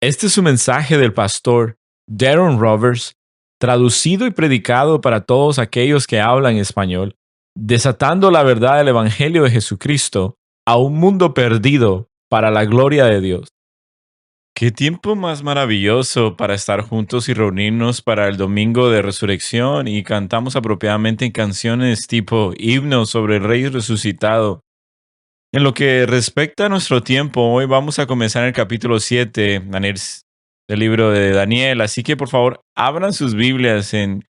Este es un mensaje del pastor Darren Roberts, traducido y predicado para todos aquellos que hablan español, desatando la verdad del Evangelio de Jesucristo a un mundo perdido para la gloria de Dios. Qué tiempo más maravilloso para estar juntos y reunirnos para el domingo de resurrección y cantamos apropiadamente en canciones tipo himnos sobre el Rey resucitado. En lo que respecta a nuestro tiempo, hoy vamos a comenzar el capítulo 7, Daniel, del libro de Daniel. Así que por favor, abran sus Biblias en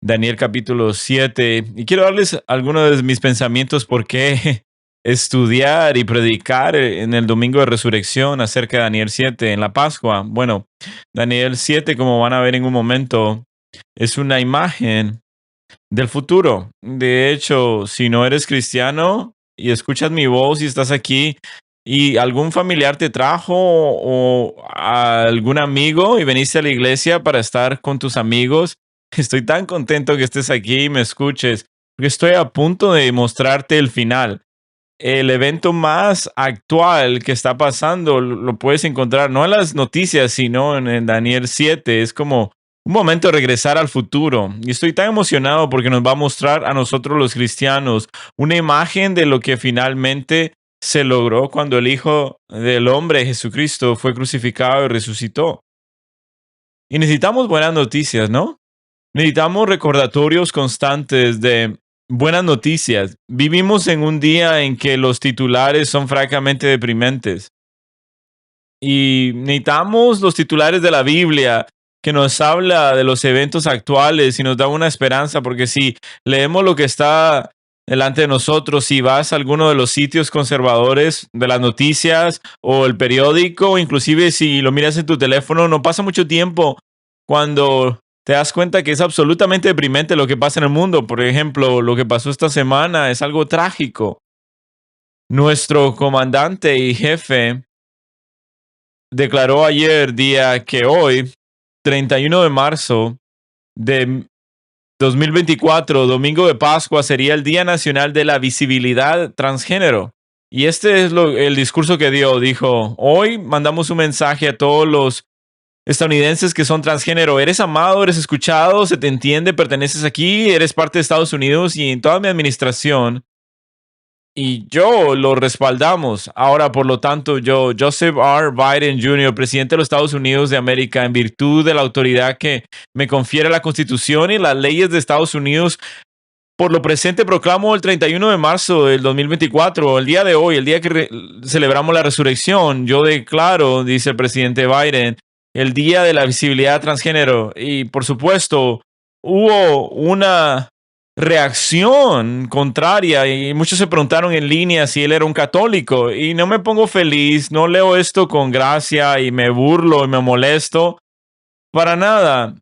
Daniel capítulo 7. Y quiero darles algunos de mis pensamientos por qué estudiar y predicar en el domingo de resurrección acerca de Daniel 7 en la Pascua. Bueno, Daniel 7, como van a ver en un momento, es una imagen del futuro. De hecho, si no eres cristiano y escuchas mi voz y estás aquí y algún familiar te trajo o algún amigo y veniste a la iglesia para estar con tus amigos, estoy tan contento que estés aquí y me escuches, porque estoy a punto de mostrarte el final. El evento más actual que está pasando lo puedes encontrar no en las noticias, sino en Daniel 7. Es como un momento de regresar al futuro. Y estoy tan emocionado porque nos va a mostrar a nosotros los cristianos una imagen de lo que finalmente se logró cuando el Hijo del Hombre, Jesucristo, fue crucificado y resucitó. Y necesitamos buenas noticias, ¿no? Necesitamos recordatorios constantes de buenas noticias. Vivimos en un día en que los titulares son francamente deprimentes. Y necesitamos los titulares de la Biblia que nos habla de los eventos actuales y nos da una esperanza, porque si leemos lo que está delante de nosotros, si vas a alguno de los sitios conservadores de las noticias o el periódico, o inclusive si lo miras en tu teléfono, no pasa mucho tiempo cuando te das cuenta que es absolutamente deprimente lo que pasa en el mundo. Por ejemplo, lo que pasó esta semana es algo trágico. Nuestro comandante y jefe declaró ayer día que hoy, 31 de marzo de 2024, domingo de Pascua, sería el Día Nacional de la Visibilidad Transgénero. Y este es el discurso que dio. Dijo, hoy mandamos un mensaje a todos los estadounidenses que son transgénero. Eres amado, eres escuchado, se te entiende, perteneces aquí, eres parte de Estados Unidos y en toda mi administración. Y yo lo respaldamos. Ahora, por lo tanto, yo, Joseph R. Biden Jr., presidente de los Estados Unidos de América, en virtud de la autoridad que me confiere la Constitución y las leyes de Estados Unidos, por lo presente proclamo el 31 de marzo del 2024, el día de hoy, el día que celebramos la resurrección, yo declaro, dice el presidente Biden, el día de la visibilidad transgénero. Y por supuesto, hubo una reacción contraria y muchos se preguntaron en línea si él era un católico y no me pongo feliz, no leo esto con gracia y me burlo y me molesto para nada,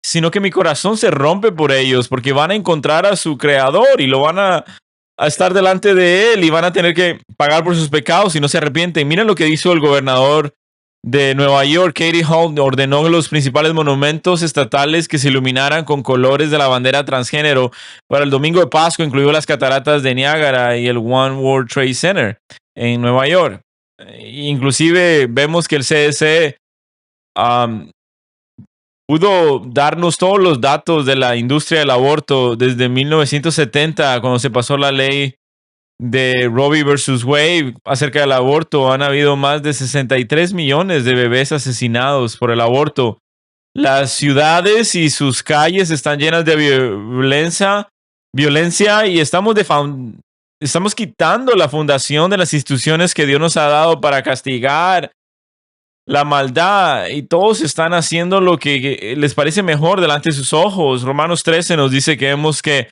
sino que mi corazón se rompe por ellos porque van a encontrar a su creador y lo van a estar delante de él y van a tener que pagar por sus pecados si no se arrepienten. Miren lo que hizo el gobernador de Nueva York, Katie Holt, ordenó los principales monumentos estatales que se iluminaran con colores de la bandera transgénero para el domingo de Pascua, incluido las cataratas de Niágara y el One World Trade Center en Nueva York. Inclusive vemos que el CDC pudo darnos todos los datos de la industria del aborto desde 1970, cuando se pasó la ley de Roe versus Wade acerca del aborto. Han habido más de 63 millones de bebés asesinados por el aborto. Las ciudades y sus calles están llenas de violencia y estamos quitando la fundación de las instituciones que Dios nos ha dado para castigar la maldad y todos están haciendo lo que les parece mejor delante de sus ojos. Romanos 13 nos dice que hemos que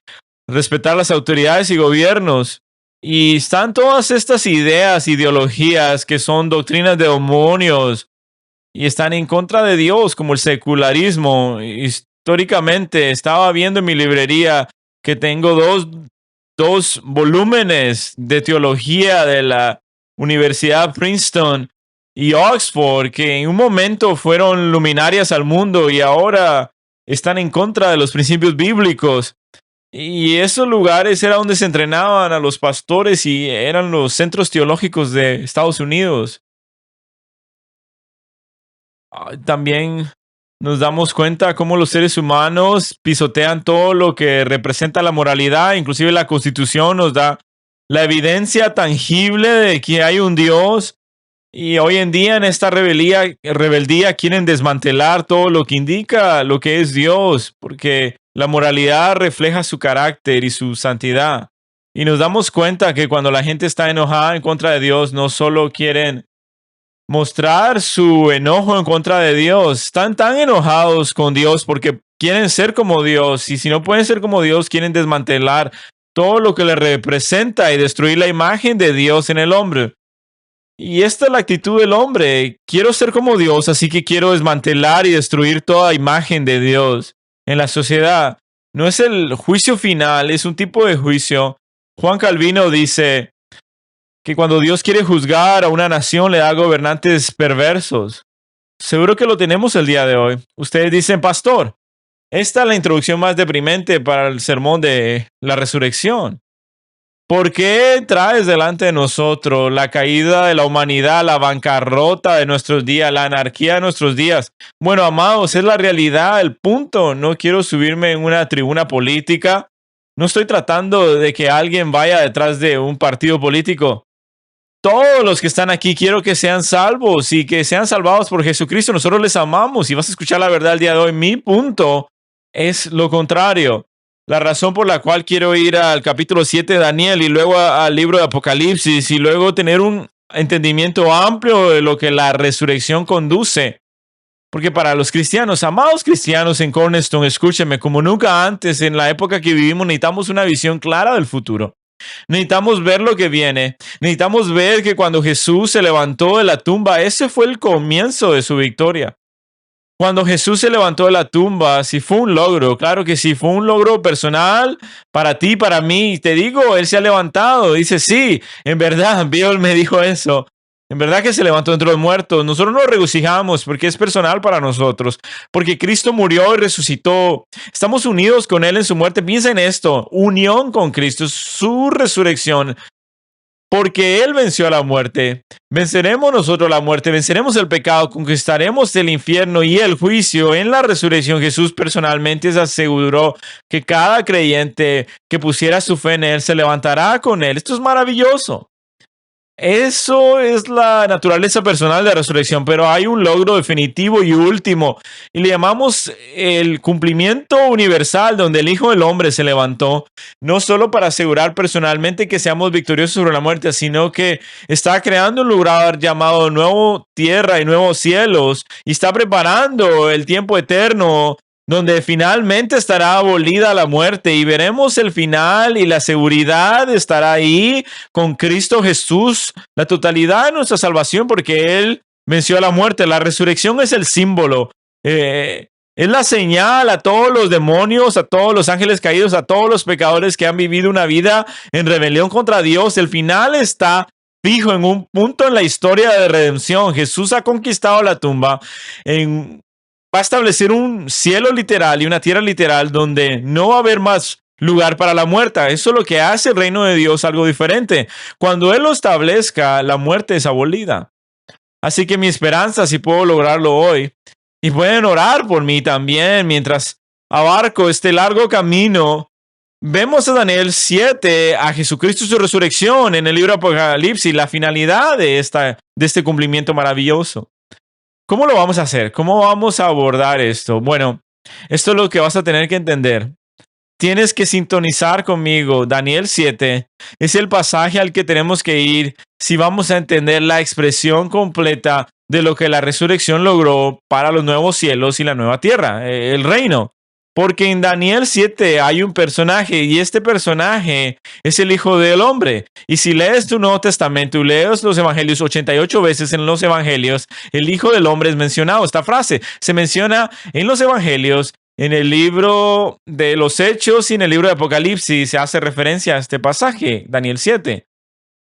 respetar las autoridades y gobiernos. Y están todas estas ideas, ideologías que son doctrinas de demonios y están en contra de Dios, como el secularismo. Históricamente, estaba viendo en mi librería que tengo dos volúmenes de teología de la Universidad Princeton y Oxford, que en un momento fueron luminarias al mundo y ahora están en contra de los principios bíblicos. Y esos lugares era donde se entrenaban a los pastores y eran los centros teológicos de Estados Unidos. También nos damos cuenta cómo los seres humanos pisotean todo lo que representa la moralidad. Inclusive la Constitución nos da la evidencia tangible de que hay un Dios. Y hoy en día en esta rebeldía quieren desmantelar todo lo que indica lo que es Dios, porque la moralidad refleja su carácter y su santidad. Y nos damos cuenta que cuando la gente está enojada en contra de Dios, no solo quieren mostrar su enojo en contra de Dios, están tan enojados con Dios porque quieren ser como Dios, y si no pueden ser como Dios, quieren desmantelar todo lo que le representa y destruir la imagen de Dios en el hombre. Y esta es la actitud del hombre. Quiero ser como Dios, así que quiero desmantelar y destruir toda imagen de Dios en la sociedad. No es el juicio final, es un tipo de juicio. Juan Calvino dice que cuando Dios quiere juzgar a una nación le da gobernantes perversos. Seguro que lo tenemos el día de hoy. Ustedes dicen, pastor, esta es la introducción más deprimente para el sermón de la resurrección. ¿Por qué traes delante de nosotros la caída de la humanidad, la bancarrota de nuestros días, la anarquía de nuestros días? Bueno, amados, es la realidad, el punto. No quiero subirme en una tribuna política. No estoy tratando de que alguien vaya detrás de un partido político. Todos los que están aquí quiero que sean salvos y que sean salvados por Jesucristo. Nosotros les amamos y vas a escuchar la verdad el día de hoy. Mi punto es lo contrario. La razón por la cual quiero ir al capítulo 7 de Daniel y luego al libro de Apocalipsis y luego tener un entendimiento amplio de lo que la resurrección conduce. Porque para los cristianos, amados cristianos en Cornerstone, escúchenme, como nunca antes en la época que vivimos, necesitamos una visión clara del futuro. Necesitamos ver lo que viene. Necesitamos ver que cuando Jesús se levantó de la tumba, ese fue el comienzo de su victoria. Cuando Jesús se levantó de la tumba, sí fue un logro, claro que sí, fue un logro personal para ti, para mí. Y te digo, Él se ha levantado. Dice, sí, en verdad, Bill me dijo eso. En verdad que se levantó entre los muertos. Nosotros nos regocijamos porque es personal para nosotros. Porque Cristo murió y resucitó. Estamos unidos con Él en su muerte. Piensa en esto, unión con Cristo, su resurrección. Porque Él venció a la muerte. Venceremos nosotros la muerte, venceremos el pecado, conquistaremos el infierno y el juicio. En la resurrección Jesús personalmente se aseguró que cada creyente que pusiera su fe en Él se levantará con Él. Esto es maravilloso. Eso es la naturaleza personal de la resurrección, pero hay un logro definitivo y último, y le llamamos el cumplimiento universal, donde el Hijo del Hombre se levantó, no solo para asegurar personalmente que seamos victoriosos sobre la muerte, sino que está creando un lugar llamado Nuevo Tierra y Nuevos Cielos, y está preparando el tiempo eterno donde finalmente estará abolida la muerte y veremos el final y la seguridad estará ahí con Cristo Jesús, la totalidad de nuestra salvación porque Él venció a la muerte. La resurrección es el símbolo, es la señal a todos los demonios, a todos los ángeles caídos, a todos los pecadores que han vivido una vida en rebelión contra Dios. El final está fijo en un punto en la historia de redención. Jesús ha conquistado la tumba va a establecer un cielo literal y una tierra literal donde no va a haber más lugar para la muerte. Eso es lo que hace el reino de Dios algo diferente. Cuando Él lo establezca, la muerte es abolida. Así que mi esperanza, si puedo lograrlo hoy, y pueden orar por mí también mientras abarco este largo camino. Vemos a Daniel 7, a Jesucristo y su resurrección en el libro de Apocalipsis, la finalidad de este cumplimiento maravilloso. ¿Cómo lo vamos a hacer? ¿Cómo vamos a abordar esto? Bueno, esto es lo que vas a tener que entender. Tienes que sintonizar conmigo. Daniel 7 es el pasaje al que tenemos que ir si vamos a entender la expresión completa de lo que la resurrección logró para los nuevos cielos y la nueva tierra, el reino. Porque en Daniel 7 hay un personaje y este personaje es el Hijo del Hombre. Y si lees tu Nuevo Testamento y lees los Evangelios 88 veces en los Evangelios, el Hijo del Hombre es mencionado. Esta frase se menciona en los Evangelios, en el libro de los Hechos y en el libro de Apocalipsis. Se hace referencia a este pasaje, Daniel 7.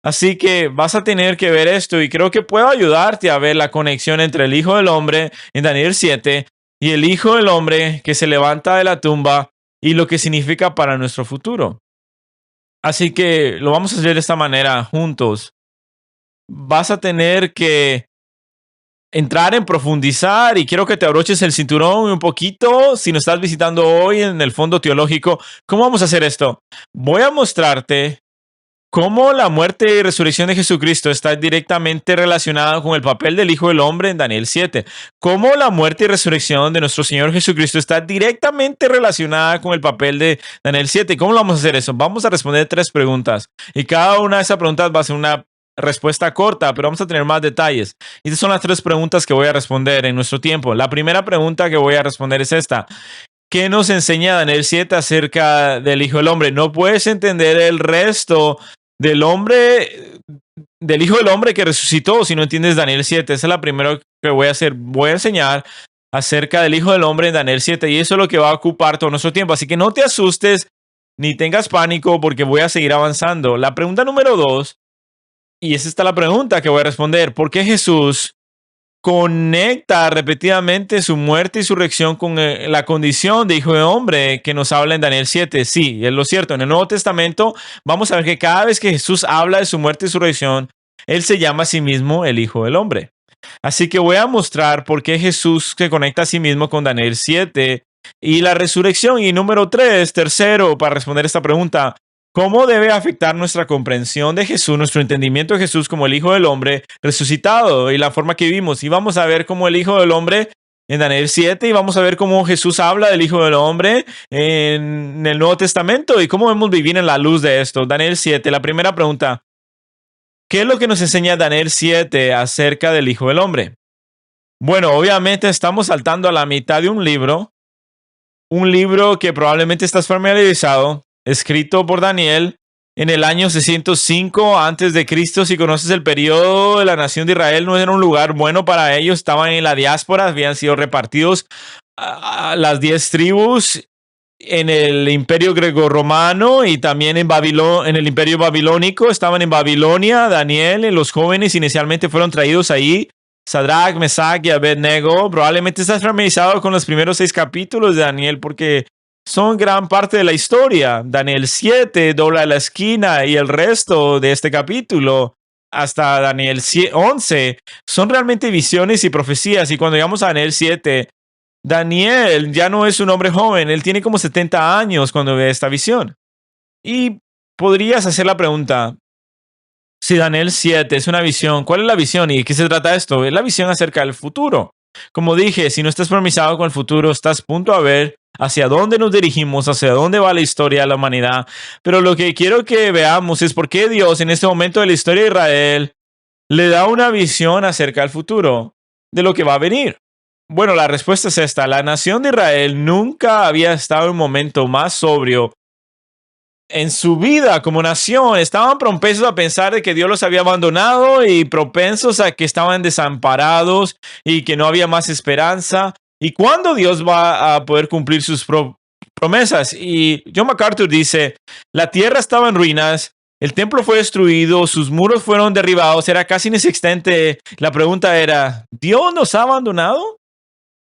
Así que vas a tener que ver esto y creo que puedo ayudarte a ver la conexión entre el Hijo del Hombre en Daniel 7 y el Hijo del Hombre que se levanta de la tumba y lo que significa para nuestro futuro. Así que lo vamos a hacer de esta manera juntos. Vas a tener que entrar en profundizar y quiero que te abroches el cinturón un poquito. Si nos estás visitando hoy en el Fondo Teológico, ¿cómo vamos a hacer esto? Voy a mostrarte cómo la muerte y resurrección de Jesucristo está directamente relacionada con el papel del Hijo del Hombre en Daniel 7. Cómo la muerte y resurrección de nuestro Señor Jesucristo está directamente relacionada con el papel de Daniel 7. ¿Cómo lo vamos a hacer eso? Vamos a responder 3 preguntas y cada una de esas preguntas va a ser una respuesta corta, pero vamos a tener más detalles. Y estas son las 3 preguntas que voy a responder en nuestro tiempo. La primera pregunta que voy a responder es esta. ¿Qué nos enseña Daniel 7 acerca del Hijo del Hombre? No puedes entender el resto del hombre, del Hijo del Hombre que resucitó si no entiendes Daniel 7. Esa es la primera que voy a hacer. Voy a enseñar acerca del Hijo del Hombre en Daniel 7 y eso es lo que va a ocupar todo nuestro tiempo. Así que no te asustes ni tengas pánico porque voy a seguir avanzando. La pregunta número 2, y esa está la pregunta que voy a responder. ¿Por qué Jesús conecta repetidamente su muerte y su resurrección con la condición de Hijo de Hombre que nos habla en Daniel 7? Sí, es lo cierto. En el Nuevo Testamento vamos a ver que cada vez que Jesús habla de su muerte y su resurrección, Él se llama a sí mismo el Hijo del Hombre. Así que voy a mostrar por qué Jesús se conecta a sí mismo con Daniel 7 y la resurrección. Y número 3, tercero, para responder esta pregunta, ¿cómo debe afectar nuestra comprensión de Jesús, nuestro entendimiento de Jesús como el Hijo del Hombre resucitado y la forma que vivimos? Y vamos a ver cómo el Hijo del Hombre en Daniel 7 y vamos a ver cómo Jesús habla del Hijo del Hombre en el Nuevo Testamento y cómo vemos vivir en la luz de esto. Daniel 7, la primera pregunta. ¿Qué es lo que nos enseña Daniel 7 acerca del Hijo del Hombre? Bueno, obviamente estamos saltando a la mitad de un libro que probablemente estás familiarizado, escrito por Daniel en el año 605 antes de Cristo. Si conoces el periodo de la nación de Israel, no era un lugar bueno para ellos, estaban en la diáspora, habían sido repartidos a las 10 tribus en el imperio greco-romano y también en el imperio babilónico, estaban en Babilonia. Daniel y los jóvenes inicialmente fueron traídos ahí. Sadrach, Mesach y Abednego. Probablemente estás familiarizado con los primeros 6 capítulos de Daniel porque son gran parte de la historia. Daniel 7 dobla la esquina y el resto de este capítulo hasta Daniel 11 son realmente visiones y profecías. Y cuando llegamos a Daniel 7, Daniel ya no es un hombre joven, él tiene como 70 años cuando ve esta visión. Y podrías hacer la pregunta, si Daniel 7 es una visión, ¿cuál es la visión y de qué se trata esto? Es la visión acerca del futuro. Como dije, si no estás familiarizado con el futuro, estás a punto de ver hacia dónde nos dirigimos, hacia dónde va la historia de la humanidad. Pero lo que quiero que veamos es por qué Dios en este momento de la historia de Israel le da una visión acerca del futuro, de lo que va a venir. Bueno, la respuesta es esta. La nación de Israel nunca había estado en un momento más sobrio en su vida como nación. Estaban propensos a pensar de que Dios los había abandonado y propensos a que estaban desamparados y que no había más esperanza. ¿Y cuándo Dios va a poder cumplir sus promesas? Y John MacArthur dice, la tierra estaba en ruinas, el templo fue destruido, sus muros fueron derribados, era casi inexistente. La pregunta era, ¿Dios nos ha abandonado?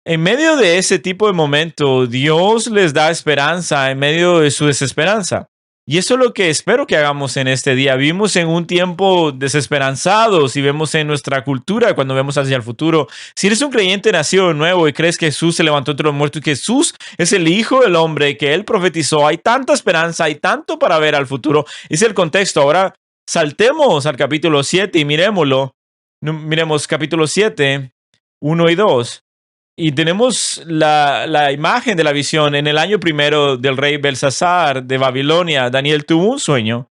En medio de ese tipo de momento, Dios les da esperanza en medio de su desesperanza. Y eso es lo que espero que hagamos en este día. Vivimos en un tiempo desesperanzados y vemos en nuestra cultura cuando vemos hacia el futuro. Si eres un creyente nacido de nuevo y crees que Jesús se levantó entre los muertos y que Jesús es el Hijo del Hombre que Él profetizó, hay tanta esperanza, hay tanto para ver al futuro. Ese es el contexto. Ahora saltemos al capítulo 7 y miremoslo. Miremos capítulo 7, 1 y 2. Y tenemos la imagen de la visión. En el año primero del rey Belsasar de Babilonia, Daniel tuvo un sueño.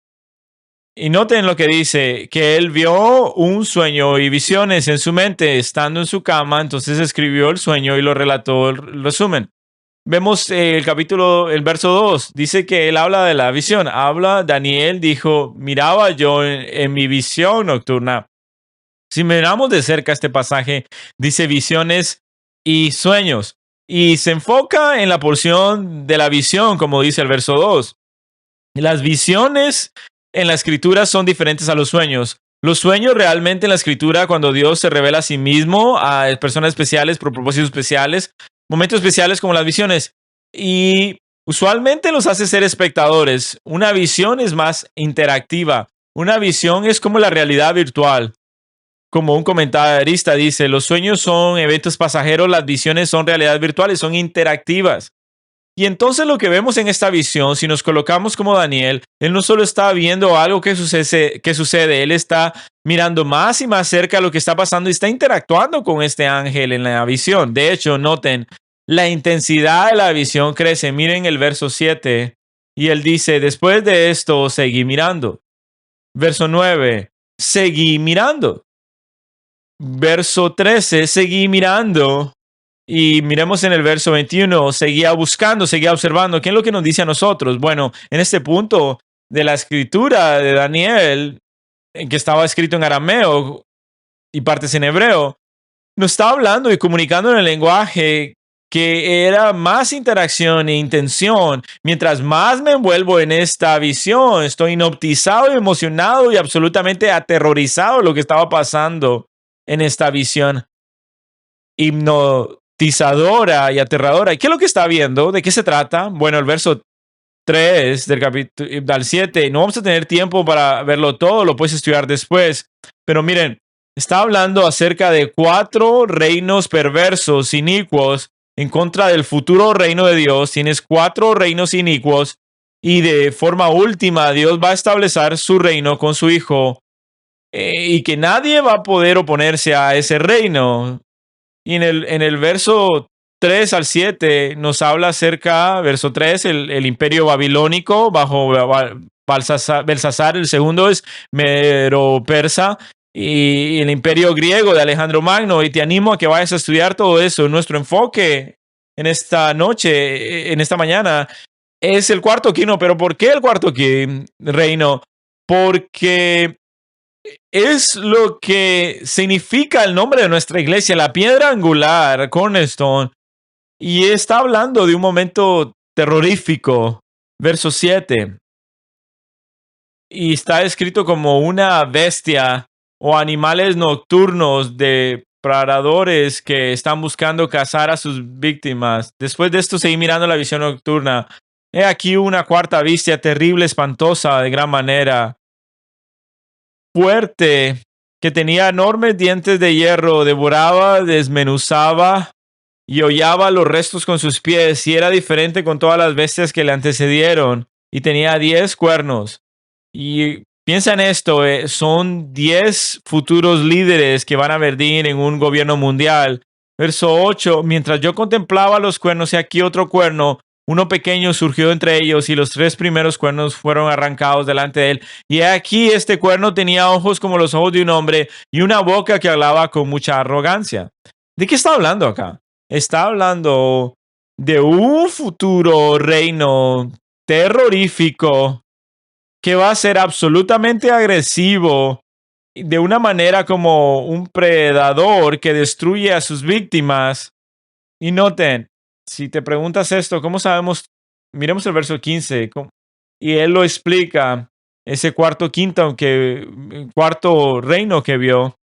Y noten lo que dice, que él vio un sueño y visiones en su mente estando en su cama. Entonces escribió el sueño y lo relató el resumen. Vemos el verso 2. Dice que él habla de la visión. Daniel dijo, miraba yo en mi visión nocturna. Si miramos de cerca este pasaje, dice visiones y sueños. Y se enfoca en la porción de la visión, como dice el verso 2. Las visiones en la escritura son diferentes a los sueños. Los sueños realmente en la escritura, cuando Dios se revela a sí mismo a personas especiales por propósitos especiales, momentos especiales como las visiones. Y usualmente los hace ser espectadores. Una visión es más interactiva. Una visión es como la realidad virtual. como un comentarista dice, los sueños son eventos pasajeros, las visiones son realidades virtuales, son interactivas. Y entonces lo que vemos en esta visión, si nos colocamos como Daniel, él no solo está viendo algo que sucede, él está mirando más y más cerca lo que está pasando y está interactuando con este ángel en la visión. De hecho, noten, la intensidad de la visión crece. Miren el verso 7 y él dice, después de esto, seguí mirando. Verso 9, seguí mirando. Verso 13, seguí mirando. Y miremos en el verso 21, seguía buscando, seguía observando. ¿Qué es lo que nos dice a nosotros? Bueno, en este punto de la escritura de Daniel, que estaba escrito en arameo y partes en hebreo, nos está hablando y comunicando en el lenguaje que era más interacción e intención. Mientras más me envuelvo en esta visión, estoy hipnotizado y emocionado y absolutamente aterrorizado de lo que estaba pasando en esta visión. Hipnotizadora y aterradora. ¿Y qué es lo que está viendo? ¿De qué se trata? Bueno, el verso 3 del capítulo al 7, no vamos a tener tiempo para verlo todo, lo puedes estudiar después. Pero miren, está hablando acerca de 4 reinos perversos, inicuos, en contra del futuro reino de Dios. Tienes 4 reinos inicuos y de forma última Dios va a establecer su reino con su Hijo y que nadie va a poder oponerse a ese reino. Y en el verso 3 al 7 nos habla acerca, verso 3, el imperio babilónico bajo Belsasar, el segundo es Mero-Persa, y el imperio griego de Alejandro Magno. Y te animo a que vayas a estudiar todo eso. Nuestro enfoque en esta noche, en esta mañana, es el cuarto reino. ¿Pero por qué el cuarto reino? Porque es lo que significa el nombre de nuestra iglesia, la piedra angular, Cornerstone. Y está hablando de un momento terrorífico. Verso 7. Y está escrito como una bestia o animales nocturnos depredadores que están buscando cazar a sus víctimas. Después de esto seguí mirando la visión nocturna. He aquí una cuarta bestia terrible, espantosa de gran manera, fuerte, que tenía enormes dientes de hierro, devoraba, desmenuzaba y hollaba los restos con sus pies, y era diferente con todas las bestias que le antecedieron, y tenía 10 cuernos. Y piensa en esto, son 10 futuros líderes que van a venir en un gobierno mundial. Verso 8, mientras yo contemplaba los cuernos, y aquí otro cuerno, uno pequeño surgió entre ellos, y los 3 primeros cuernos fueron arrancados delante de él. Y aquí este cuerno tenía ojos como los ojos de un hombre y una boca que hablaba con mucha arrogancia. ¿De qué está hablando acá? Está hablando de un futuro reino terrorífico que va a ser absolutamente agresivo, de una manera como un predador que destruye a sus víctimas. Y noten, si te preguntas esto, ¿cómo sabemos? Miremos el verso 15, y él lo explica, ese cuarto reino que vio.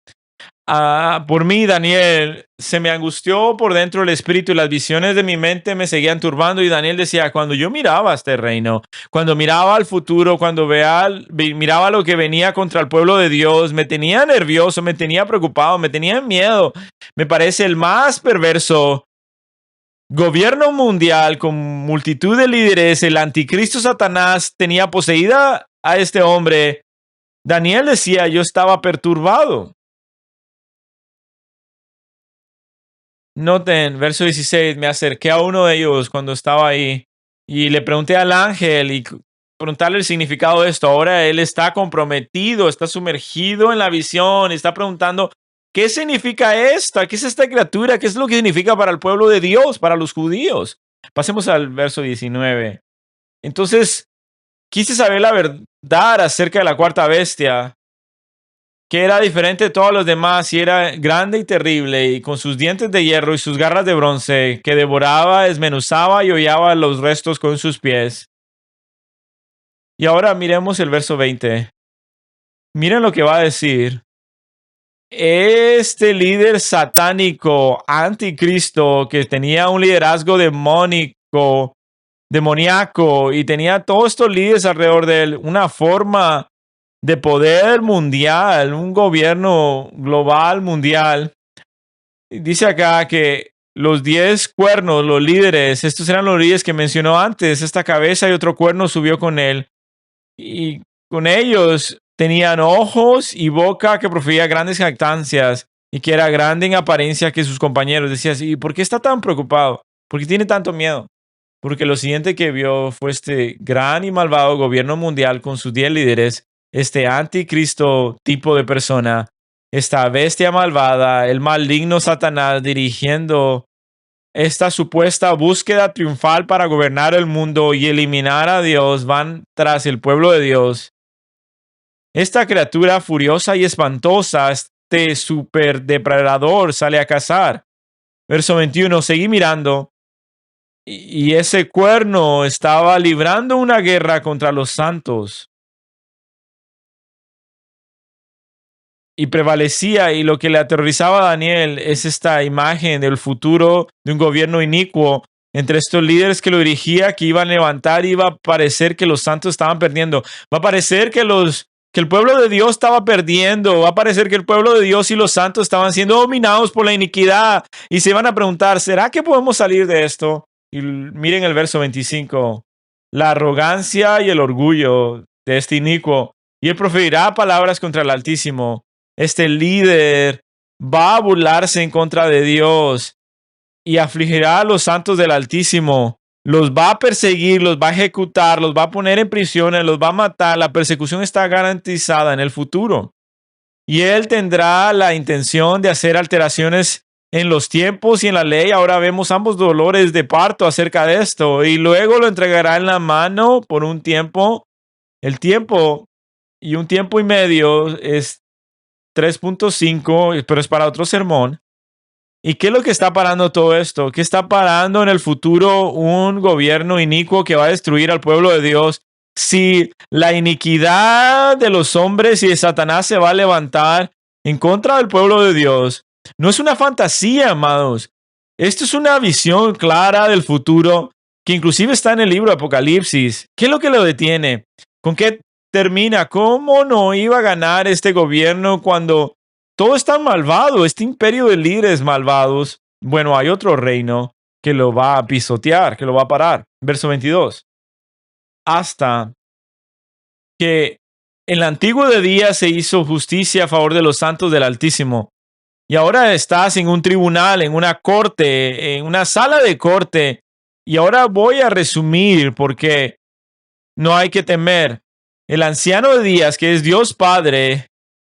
Por mí, Daniel, se me angustió por dentro el espíritu y las visiones de mi mente me seguían turbando. Y Daniel decía, cuando yo miraba este reino, cuando miraba al futuro, cuando miraba lo que venía contra el pueblo de Dios, me tenía nervioso, me tenía preocupado, me tenía miedo. Me parece el más perverso gobierno mundial con multitud de líderes. El anticristo Satanás tenía poseída a este hombre. Daniel decía, yo estaba perturbado. Noten, verso 16, me acerqué a uno de ellos cuando estaba ahí y le pregunté al ángel y preguntarle el significado de esto. Ahora él está comprometido, está sumergido en la visión, está preguntando, ¿qué significa esto? ¿Qué es esta criatura? ¿Qué es lo que significa para el pueblo de Dios, para los judíos? Pasemos al verso 19. Entonces, quise saber la verdad acerca de la cuarta bestia, que era diferente de todos los demás, y era grande y terrible, y con sus dientes de hierro y sus garras de bronce, que devoraba, desmenuzaba y hollaba los restos con sus pies. Y ahora miremos el verso 20. Miren lo que va a decir. Este líder satánico, anticristo, que tenía un liderazgo demoníaco, y tenía todos estos líderes alrededor de él, una forma de poder mundial, un gobierno global mundial. Dice acá que los 10 cuernos, los líderes, estos eran los líderes que mencionó antes, esta cabeza y otro cuerno subió con él. Y con ellos tenían ojos y boca que profería grandes jactancias y que era grande en apariencia que sus compañeros. Decías, ¿y por qué está tan preocupado? ¿Por qué tiene tanto miedo? Porque lo siguiente que vio fue este gran y malvado gobierno mundial con sus 10 líderes, este anticristo tipo de persona, esta bestia malvada, el maligno Satanás dirigiendo esta supuesta búsqueda triunfal para gobernar el mundo y eliminar a Dios, van tras el pueblo de Dios. Esta criatura furiosa y espantosa, este super depredador, sale a cazar. Verso 21, seguí mirando y ese cuerno estaba librando una guerra contra los santos. Y prevalecía, y lo que le aterrorizaba a Daniel es esta imagen del futuro de un gobierno inicuo entre estos líderes que lo dirigía, que iban a levantar, y iba a parecer que los santos estaban perdiendo. Va a parecer que el pueblo de Dios estaba perdiendo. Va a parecer que el pueblo de Dios y los santos estaban siendo dominados por la iniquidad. Y se iban a preguntar, ¿será que podemos salir de esto? Y miren el verso 25. La arrogancia y el orgullo de este inicuo. Y él proferirá palabras contra el Altísimo. Este líder va a burlarse en contra de Dios y afligirá a los santos del Altísimo. Los va a perseguir, los va a ejecutar, los va a poner en prisiones, los va a matar. La persecución está garantizada en el futuro. Y él tendrá la intención de hacer alteraciones en los tiempos y en la ley. Ahora vemos ambos dolores de parto acerca de esto. Y luego lo entregará en la mano por un tiempo. El tiempo y un tiempo y medio es 3.5, pero es para otro sermón. ¿Y qué es lo que está parando todo esto? ¿Qué está parando en el futuro un gobierno inicuo que va a destruir al pueblo de Dios? Si la iniquidad de los hombres y de Satanás se va a levantar en contra del pueblo de Dios, no es una fantasía, amados. Esto es una visión clara del futuro que inclusive está en el libro de Apocalipsis. ¿Qué es lo que lo detiene? ¿Con qué termina? ¿Cómo no iba a ganar este gobierno cuando todo es tan malvado? Este imperio de líderes malvados. Bueno, hay otro reino que lo va a pisotear, que lo va a parar. Verso 22. Hasta que en el antiguo de día se hizo justicia a favor de los santos del Altísimo. Y ahora estás en un tribunal, en una corte, en una sala de corte. Y ahora voy a resumir porque no hay que temer. El anciano de días, que es Dios Padre,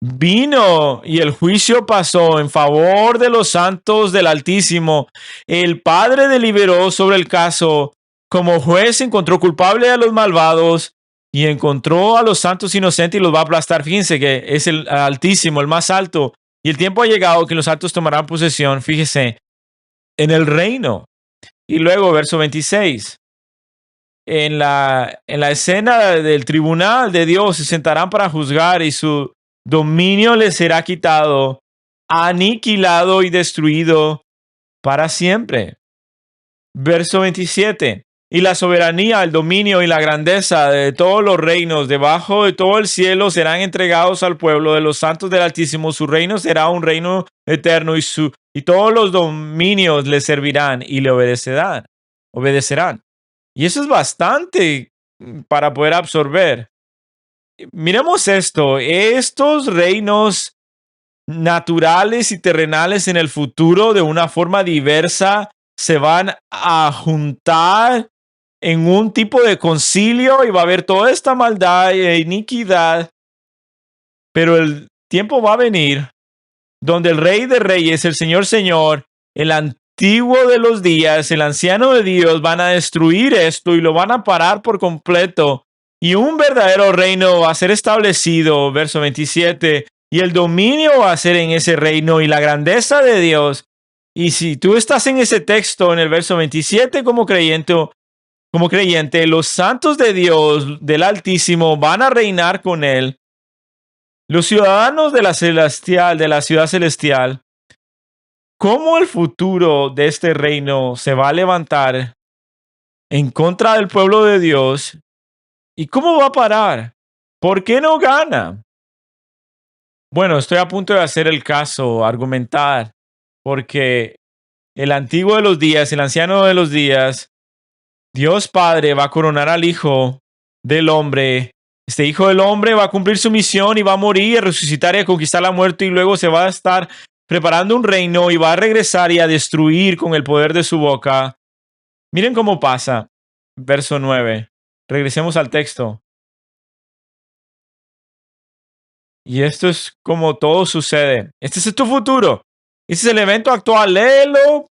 vino y el juicio pasó en favor de los santos del Altísimo. El Padre deliberó sobre el caso. Como juez encontró culpable a los malvados y encontró a los santos inocentes y los va a aplastar. Fíjense que es el Altísimo, el más alto. Y el tiempo ha llegado que los altos tomarán posesión, fíjese, en el reino. Y luego, verso 26. En la escena del tribunal de Dios se sentarán para juzgar y su dominio les será quitado, aniquilado y destruido para siempre. Verso 27. Y la soberanía, el dominio y la grandeza de todos los reinos debajo de todo el cielo serán entregados al pueblo de los santos del Altísimo. Su reino será un reino eterno y todos los dominios le servirán y le obedecerán. Y eso es bastante para poder absorber. Miremos esto. Estos reinos naturales y terrenales en el futuro de una forma diversa se van a juntar en un tipo de concilio y va a haber toda esta maldad e iniquidad. Pero el tiempo va a venir donde el Rey de Reyes, el Señor, el antiguo de los días, el anciano de Dios, van a destruir esto y lo van a parar por completo. Y un verdadero reino va a ser establecido, verso 27, y el dominio va a ser en ese reino y la grandeza de Dios. Y si tú estás en ese texto, en el verso 27 como creyente, los santos de Dios, del Altísimo, van a reinar con él. Los ciudadanos de la ciudad celestial, ¿cómo el futuro de este reino se va a levantar en contra del pueblo de Dios? ¿Y cómo va a parar? ¿Por qué no gana? Bueno, estoy a punto de hacer el caso, argumentar, porque el antiguo de los días, el anciano de los días, Dios Padre va a coronar al Hijo del Hombre. Este Hijo del Hombre va a cumplir su misión y va a morir, a resucitar y a conquistar la muerte y luego se va a estar preparando un reino y va a regresar y a destruir con el poder de su boca. Miren cómo pasa. Verso 9. Regresemos al texto. Y esto es como todo sucede. Este es tu futuro. Este es el evento actual. Léelo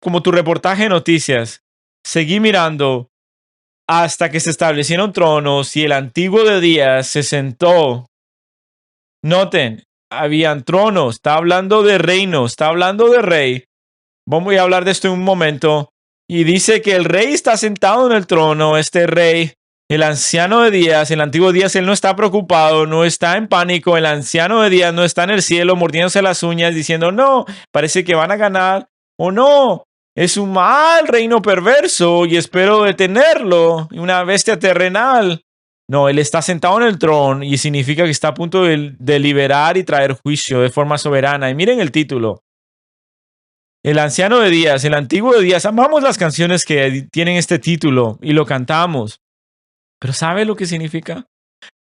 como tu reportaje de noticias. Seguí mirando hasta que se establecieron tronos y el antiguo de días se sentó. Noten, habían tronos. Está hablando de reino. Está hablando de rey. Vamos a hablar de esto en un momento. Y dice que el rey está sentado en el trono. Este rey, el anciano de días, el antiguo de días, él no está preocupado, no está en pánico. El anciano de días no está en el cielo mordiéndose las uñas diciendo, no, parece que van a ganar. O no, es un mal reino perverso y espero detenerlo. Una bestia terrenal. No, él está sentado en el trono y significa que está a punto de liberar y traer juicio de forma soberana. Y miren el título. El anciano de días, el antiguo de días. Amamos las canciones que tienen este título y lo cantamos. Pero ¿sabe lo que significa?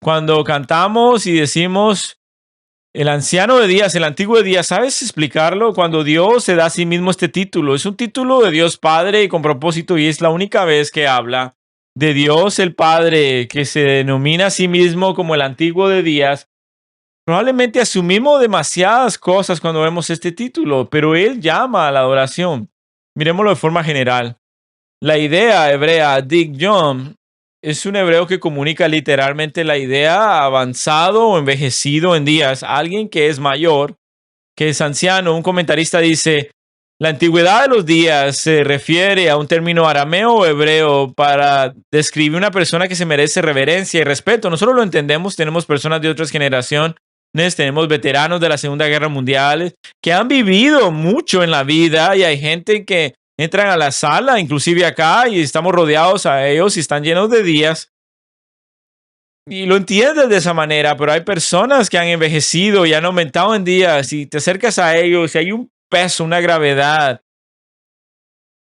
Cuando cantamos y decimos el anciano de días, el antiguo de días, ¿sabes explicarlo? Cuando Dios se da a sí mismo este título. Es un título de Dios Padre y con propósito y es la única vez que habla de Dios el Padre que se denomina a sí mismo como el antiguo de días. Probablemente asumimos demasiadas cosas cuando vemos este título, pero él llama a la adoración. Miremoslo de forma general. La idea hebrea Dick John es un hebreo que comunica literalmente la idea avanzado o envejecido en días. Alguien que es mayor, que es anciano. Un comentarista dice, la antigüedad de los días se refiere a un término arameo o hebreo para describir una persona que se merece reverencia y respeto. Nosotros lo entendemos, tenemos personas de otras generaciones, tenemos veteranos de la Segunda Guerra Mundial que han vivido mucho en la vida y hay gente que entran a la sala, inclusive acá, y estamos rodeados a ellos y están llenos de días. Y lo entiendes de esa manera, pero hay personas que han envejecido y han aumentado en días y te acercas a ellos y hay un peso, una gravedad,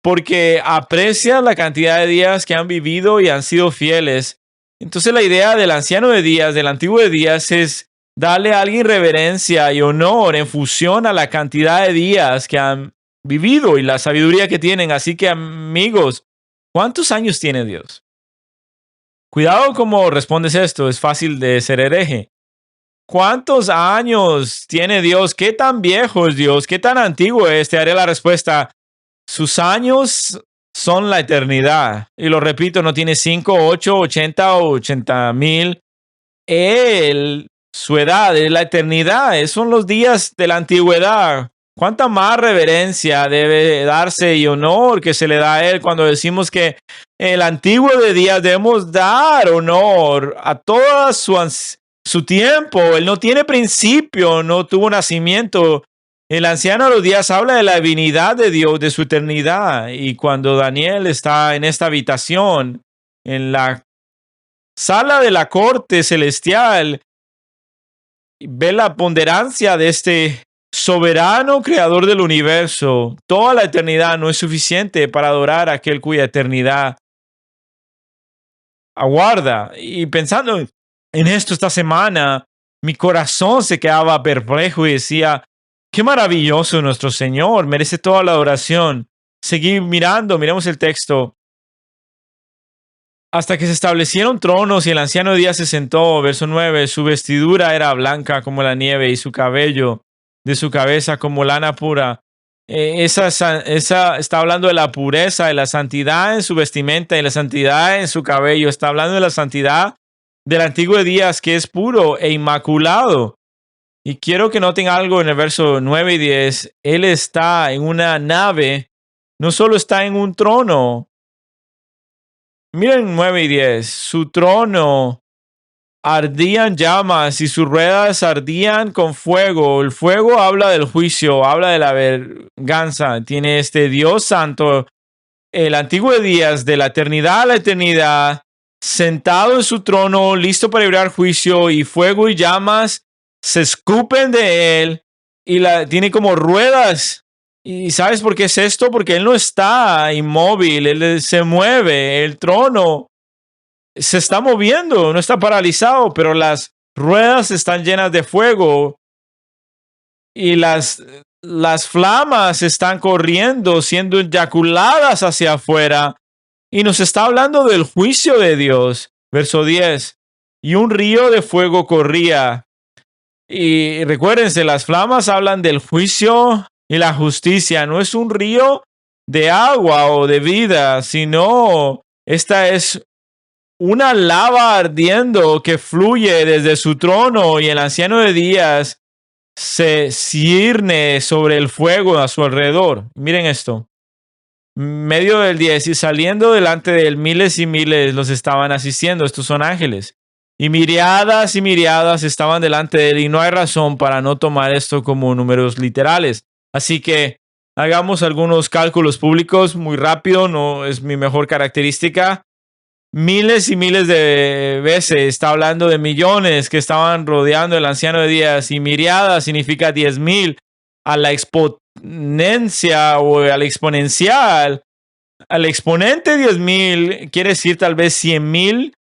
porque aprecias la cantidad de días que han vivido y han sido fieles. Entonces la idea del anciano de días, del antiguo de días, es darle a alguien reverencia y honor en función a la cantidad de días que han vivido y la sabiduría que tienen. Así que, amigos, ¿cuántos años tiene Dios? Cuidado cómo respondes esto, es fácil de ser hereje. ¿Cuántos años tiene Dios? ¿Qué tan viejo es Dios? ¿Qué tan antiguo es? Te haré la respuesta. Sus años son la eternidad. Y lo repito, no tiene 5, 8, 80 o 80,000. Él, su edad es la eternidad. Son los días de la antigüedad. ¿Cuánta más reverencia debe darse y honor que se le da a él cuando decimos que el antiguo de días debemos dar honor a todo su tiempo? Él no tiene principio, no tuvo nacimiento. El anciano de los días habla de la divinidad de Dios, de su eternidad. Y cuando Daniel está en esta habitación, en la sala de la corte celestial, ve la ponderancia de este soberano creador del universo. Toda la eternidad no es suficiente para adorar a aquel cuya eternidad aguarda. Y pensando en esto esta semana, mi corazón se quedaba perplejo y decía, qué maravilloso nuestro Señor, merece toda la adoración. Seguí mirando, miremos el texto. Hasta que se establecieron tronos y el anciano de días se sentó, verso 9, su vestidura era blanca como la nieve y su cabello de su cabeza como lana pura. Esa está hablando de la pureza, de la santidad en su vestimenta y la santidad en su cabello. Está hablando de la santidad del antiguo de días que es puro e inmaculado. Y quiero que noten algo en el verso 9 y 10. Él está en una nave, no solo está en un trono. Miren 9 y 10. Su trono ardían llamas y sus ruedas ardían con fuego. El fuego habla del juicio, habla de la venganza. Tiene este Dios santo, el antiguo de días, de la eternidad a la eternidad, sentado en su trono, listo para librar juicio, y fuego y llamas se escupen de él, y tiene como ruedas. ¿Y sabes por qué es esto? Porque él no está inmóvil, él se mueve, el trono se está moviendo, no está paralizado, pero las ruedas están llenas de fuego y las flamas están corriendo, siendo eyaculadas hacia afuera. Y nos está hablando del juicio de Dios. Verso 10. Y un río de fuego corría. Y recuérdense, las flamas hablan del juicio y la justicia. No es un río de agua o de vida, sino esta es una lava ardiendo que fluye desde su trono, y el anciano de días se cierne sobre el fuego a su alrededor. Miren esto. Medio del 10, y saliendo delante de él miles y miles los estaban asistiendo. Estos son ángeles. Y miriadas estaban delante de él, y no hay razón para no tomar esto como números literales. Así que hagamos algunos cálculos públicos muy rápido, no es mi mejor característica. Miles y miles de veces, está hablando de millones que estaban rodeando el anciano de días, y miriadas significa 10,000 a la exponencia o al exponencial. Al exponente 10,000 quiere decir tal vez 100,000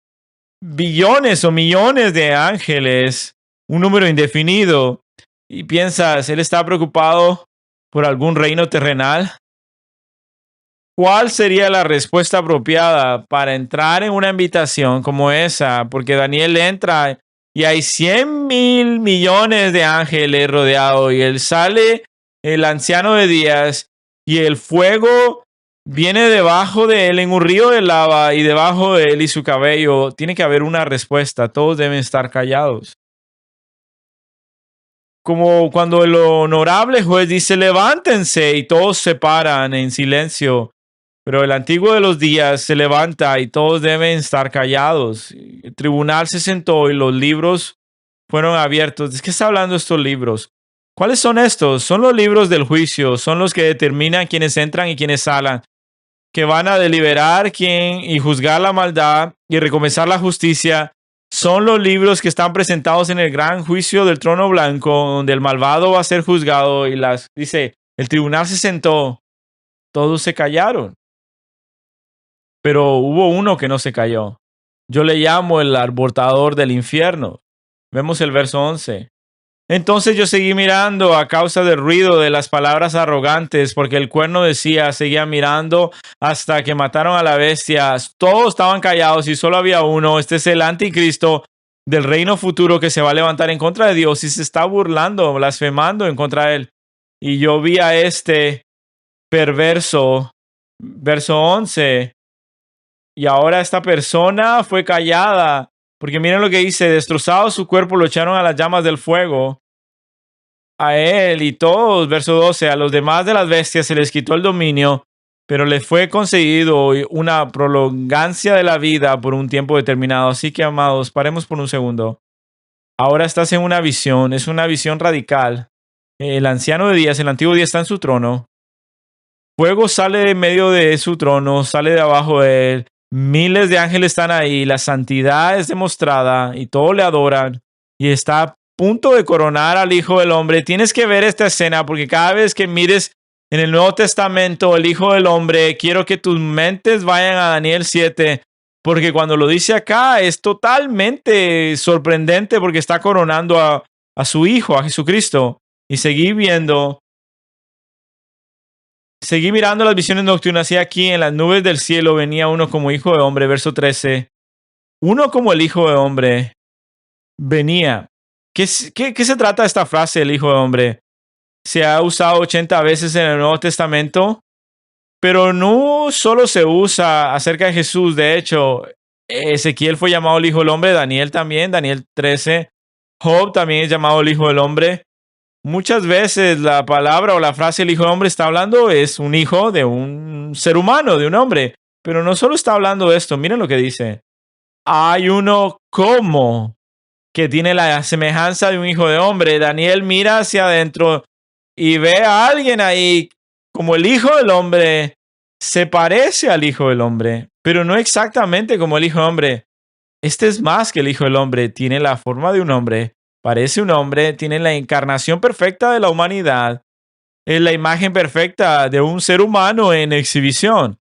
billones o millones de ángeles, un número indefinido. Y piensas, él está preocupado por algún reino terrenal. ¿Cuál sería la respuesta apropiada para entrar en una invitación como esa? Porque Daniel entra y hay 100,000 millones de ángeles rodeados, y él sale, el anciano de días, y el fuego viene debajo de él en un río de lava, y debajo de él y su cabello. Tiene que haber una respuesta. Todos deben estar callados. Como cuando el honorable juez dice, levántense, y todos se paran en silencio. Pero el antiguo de los días se levanta y todos deben estar callados. El tribunal se sentó y los libros fueron abiertos. ¿De qué está hablando estos libros? ¿Cuáles son estos? Son los libros del juicio. Son los que determinan quiénes entran y quiénes salen, que van a deliberar quién y juzgar la maldad y recompensar la justicia. Son los libros que están presentados en el gran juicio del trono blanco, donde el malvado va a ser juzgado. Y dice, el tribunal se sentó, todos se callaron. Pero hubo uno que no se cayó. Yo le llamo el abortador del infierno. Vemos el verso 11. Entonces yo seguí mirando a causa del ruido de las palabras arrogantes, porque el cuerno decía, seguía mirando hasta que mataron a la bestia. Todos estaban callados y solo había uno. Este es el anticristo del reino futuro que se va a levantar en contra de Dios y se está burlando, blasfemando en contra de él. Y yo vi a este perverso, verso 11. Y ahora esta persona fue callada, porque miren lo que dice, destrozado su cuerpo, lo echaron a las llamas del fuego. A él y todos, verso 12, a los demás de las bestias se les quitó el dominio, pero les fue concedido una prolongancia de la vida por un tiempo determinado. Así que, amados, paremos por un segundo. Ahora estás en una visión, es una visión radical. El anciano de días, el antiguo día, está en su trono. Fuego sale de medio de su trono, sale de abajo de él. Miles de ángeles están ahí, la santidad es demostrada y todos le adoran, y está a punto de coronar al Hijo del Hombre. Tienes que ver esta escena, porque cada vez que mires en el Nuevo Testamento el Hijo del Hombre, quiero que tus mentes vayan a Daniel 7, porque cuando lo dice acá es totalmente sorprendente, porque está coronando a su Hijo, a Jesucristo. Y seguí mirando las visiones nocturnas, y aquí en las nubes del cielo venía uno como hijo de hombre. Verso 13. Uno como el Hijo de Hombre venía. ¿Qué se trata de esta frase, el Hijo de Hombre? Se ha usado 80 veces en el Nuevo Testamento, pero no solo se usa acerca de Jesús. De hecho, Ezequiel fue llamado el Hijo del Hombre, Daniel también, Daniel 13. Job también es llamado el Hijo del Hombre. Muchas veces la palabra o la frase el Hijo del Hombre está hablando es un hijo de un ser humano, de un hombre. Pero no solo está hablando de esto, miren lo que dice. Hay uno como que tiene la semejanza de un hijo de hombre. Daniel mira hacia adentro y ve a alguien ahí como el Hijo del Hombre. Se parece al Hijo del Hombre, pero no exactamente como el Hijo del Hombre. Este es más que el Hijo del Hombre, tiene la forma de un hombre, parece un hombre, tiene la encarnación perfecta de la humanidad, es la imagen perfecta de un ser humano en exhibición.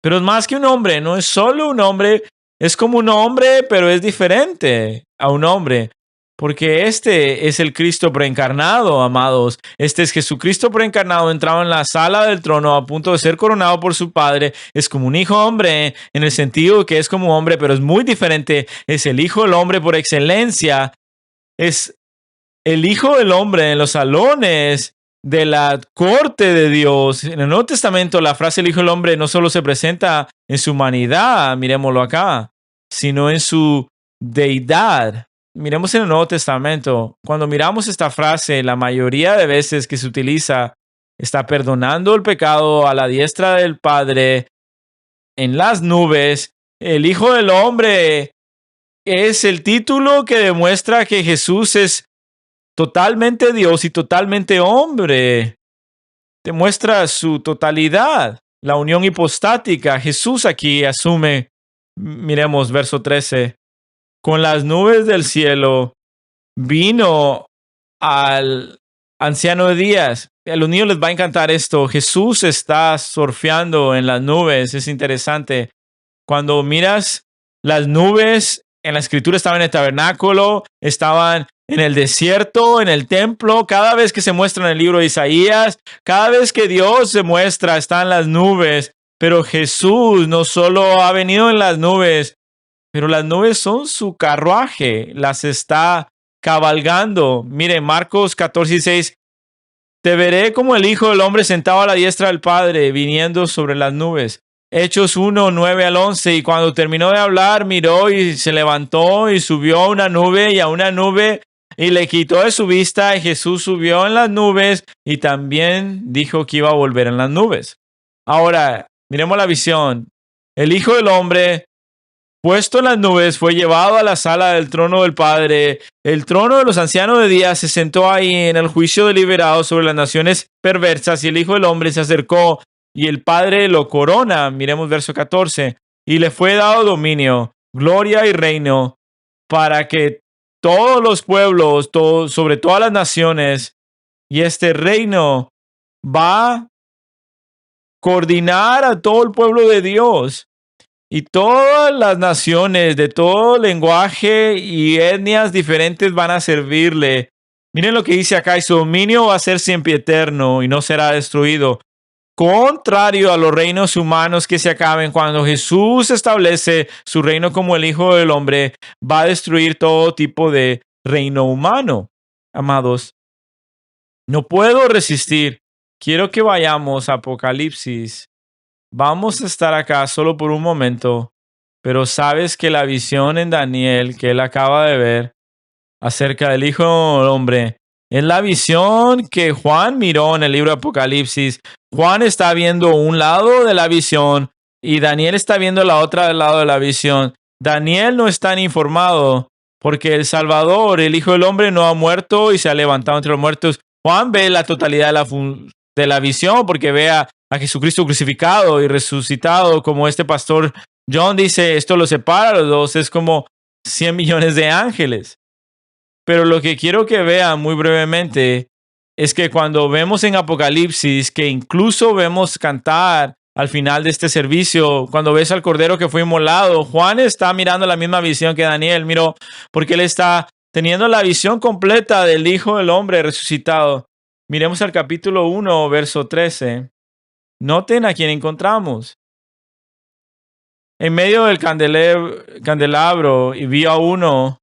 Pero es más que un hombre, no es solo un hombre, es como un hombre, pero es diferente a un hombre. Porque este es el Cristo preencarnado, amados. Este es Jesucristo preencarnado, entrado en la sala del trono a punto de ser coronado por su Padre. Es como un hijo hombre, en el sentido que es como un hombre, pero es muy diferente. Es el Hijo del Hombre por excelencia. Es el Hijo del Hombre en los salones de la corte de Dios. En el Nuevo Testamento la frase el Hijo del Hombre no solo se presenta en su humanidad, miremoslo acá, sino en su deidad. Miremos en el Nuevo Testamento, cuando miramos esta frase, la mayoría de veces que se utiliza, está perdonando el pecado a la diestra del Padre en las nubes. El Hijo del Hombre es el título que demuestra que Jesús es totalmente Dios y totalmente hombre. Demuestra su totalidad, la unión hipostática. Jesús aquí asume, miremos verso 13, con las nubes del cielo vino al anciano de días. A los niños les va a encantar esto. Jesús está surfeando en las nubes. Es interesante. Cuando miras las nubes, en la escritura estaban en el tabernáculo, estaban en el desierto, en el templo. Cada vez que se muestra en el libro de Isaías, cada vez que Dios se muestra, están las nubes. Pero Jesús no solo ha venido en las nubes, pero las nubes son su carruaje, las está cabalgando. Mire, Marcos 14:6, te veré como el Hijo del Hombre sentado a la diestra del Padre, viniendo sobre las nubes. Hechos 1:9-11, y cuando terminó de hablar, miró y se levantó y subió a una nube y a una nube y le quitó de su vista, y Jesús subió en las nubes y también dijo que iba a volver en las nubes. Ahora, miremos la visión. El Hijo del Hombre, puesto en las nubes, fue llevado a la sala del trono del Padre. El trono de los ancianos de días se sentó ahí en el juicio deliberado sobre las naciones perversas, y el Hijo del Hombre se acercó y el Padre lo corona. Miremos verso 14. Y le fue dado dominio, gloria y reino, para que todos los pueblos, sobre todas las naciones, y este reino va a coordinar a todo el pueblo de Dios. Y todas las naciones de todo lenguaje y etnias diferentes van a servirle. Miren lo que dice acá, y su dominio va a ser siempre eterno y no será destruido. Contrario a los reinos humanos que se acaben, cuando Jesús establece su reino como el Hijo del Hombre, va a destruir todo tipo de reino humano. Amados, no puedo resistir. Quiero que vayamos a Apocalipsis. Vamos a estar acá solo por un momento, pero sabes que la visión en Daniel que él acaba de ver acerca del Hijo del Hombre es la visión que Juan miró en el libro de Apocalipsis. Juan está viendo un lado de la visión y Daniel está viendo la otra del lado de la visión. Daniel no está informado porque el Salvador, el Hijo del Hombre, no ha muerto y se ha levantado entre los muertos. Juan ve la totalidad de la visión porque ve a Jesucristo crucificado y resucitado, como este pastor John dice, esto lo separa a los dos, es como 100 millones de ángeles. Pero lo que quiero que vean muy brevemente es que cuando vemos en Apocalipsis, que incluso vemos cantar al final de este servicio, cuando ves al Cordero que fue inmolado, Juan está mirando la misma visión que Daniel miró, porque él está teniendo la visión completa del Hijo del Hombre resucitado. Miremos al capítulo 1, verso 13. Noten a quién encontramos. En medio del candelabro y vio a uno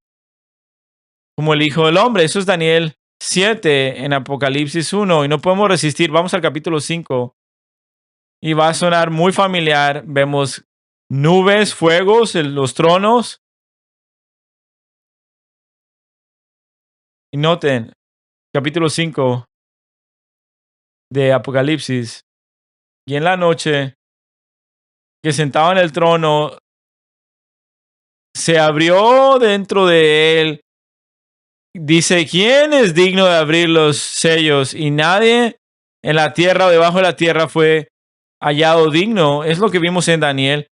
como el Hijo del Hombre. Eso es Daniel 7 en Apocalipsis 1 y no podemos resistir. Vamos al capítulo 5 y va a sonar muy familiar. Vemos nubes, fuegos, los tronos. Y noten, capítulo 5 de Apocalipsis. Y en la noche, que sentado en el trono, se abrió dentro de él. Dice, ¿quién es digno de abrir los sellos? Y nadie en la tierra o debajo de la tierra fue hallado digno. Es lo que vimos en Daniel.